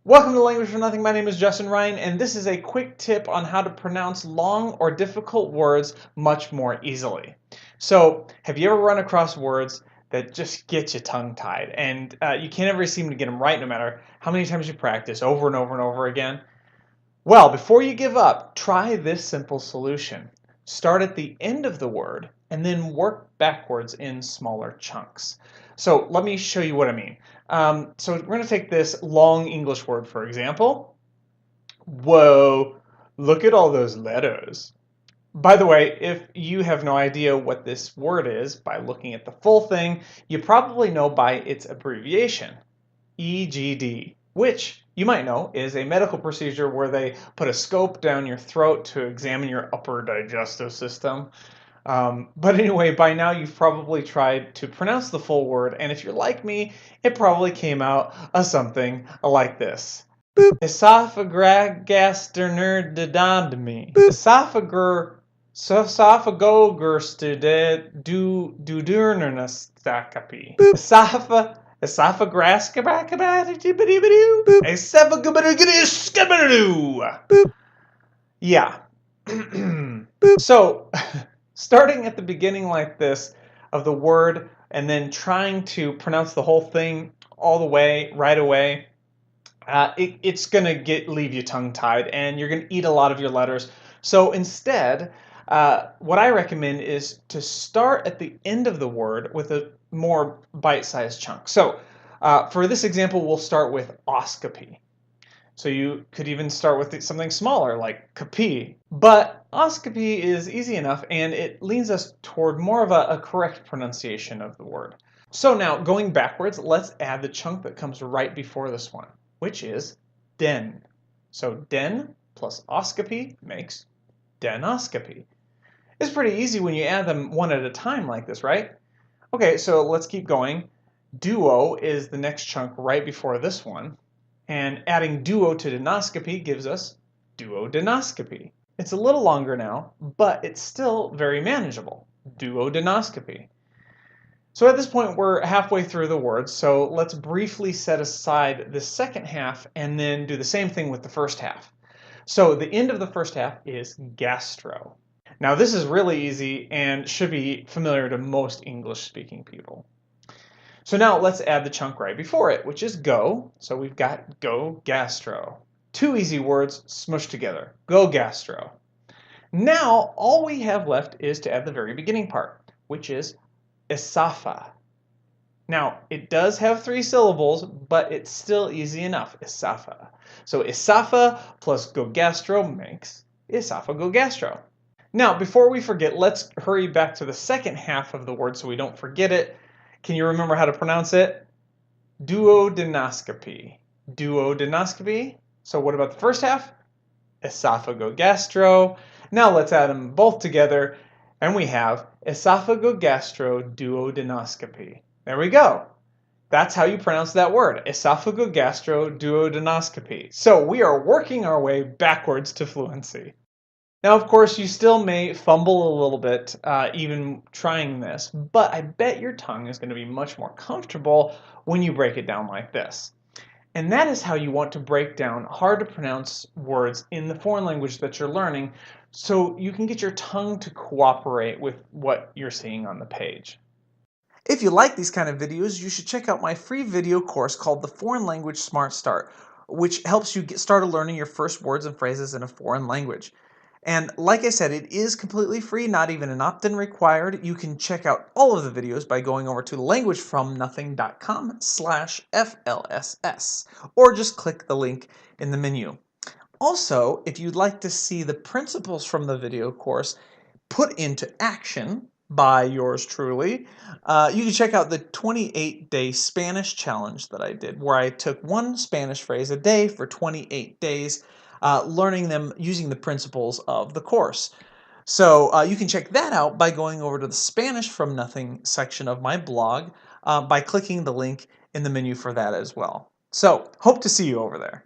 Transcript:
Welcome to Language for Nothing. My name is Justin Ryan, and this is a quick tip on how to pronounce long or difficult words much more easily. So, have you ever run across words that just get you tongue-tied, and you can't ever seem to get them right no matter how many times you practice over and over and over again? Well, before you give up, try this simple solution. Start at the end of the word and then work backwards in smaller chunks. So let me show you what I mean. So we're going to take this long English word, for example. Whoa, look at all those letters. By the way, if you have no idea what this word is by looking at the full thing, you probably know by its abbreviation, EGD, which you might know is a medical procedure where they put a scope down your throat to examine your upper digestive system. But anyway, by now you've probably tried to pronounce the full word, and if you're like me, it probably came out something like this. Boop. Esophagogastrocnerdodontomy. Esophagogurstudurnernostacopy. Esophagascabracabadoo. Yeah. So, starting at the beginning like this of the word and then trying to pronounce the whole thing all the way, right away, it's going to leave you tongue-tied and you're going to eat a lot of your letters. So instead, what I recommend is to start at the end of the word with a more bite-sized chunk. So for this example, we'll start with oscopy. So you could even start with something smaller like capi, but oscopy is easy enough and it leads us toward more of a correct pronunciation of the word. So now going backwards, let's add the chunk that comes right before this one, which is den. So den plus oscopy makes denoscopy. It's pretty easy when you add them one at a time like this, right? Okay, so let's keep going. Duo is the next chunk right before this one. And adding duo to denoscopy gives us duodenoscopy. It's a little longer now, but it's still very manageable. Duodenoscopy. So at this point, we're halfway through the word, so let's briefly set aside the second half and then do the same thing with the first half. So the end of the first half is gastro. Now this is really easy and should be familiar to most English-speaking people. So now let's add the chunk right before it, which is go. So we've got go gastro. Two easy words smushed together. Go gastro. Now all we have left is to add the very beginning part, which is esopha. Now it does have 3 syllables, but it's still easy enough. Esopha. So esopha plus go gastro makes esophagogastro. Now before we forget, let's hurry back to the second half of the word so we don't forget it. Can you remember how to pronounce it? Duodenoscopy. Duodenoscopy. So what about the first half? Esophagogastro. Now let's add them both together and we have esophagogastroduodenoscopy. There we go. That's how you pronounce that word, esophagogastroduodenoscopy. So we are working our way backwards to fluency. Now, of course, you still may fumble a little bit even trying this, but I bet your tongue is going to be much more comfortable when you break it down like this. And that is how you want to break down hard to pronounce words in the foreign language that you're learning so you can get your tongue to cooperate with what you're seeing on the page. If you like these kind of videos, you should check out my free video course called The Foreign Language Smart Start, which helps you get started learning your first words and phrases in a foreign language. And like I said, it is completely free, not even an opt-in required. You can check out all of the videos by going over to languagefromnothing.com/FLSS, or just click the link in the menu. Also, if you'd like to see the principles from the video course put into action by yours truly, you can check out the 28-day Spanish challenge that I did, where I took one Spanish phrase a day for 28 days, learning them using the principles of the course. So you can check that out by going over to the Spanish from Nothing section of my blog by clicking the link in the menu for that as well. So hope to see you over there.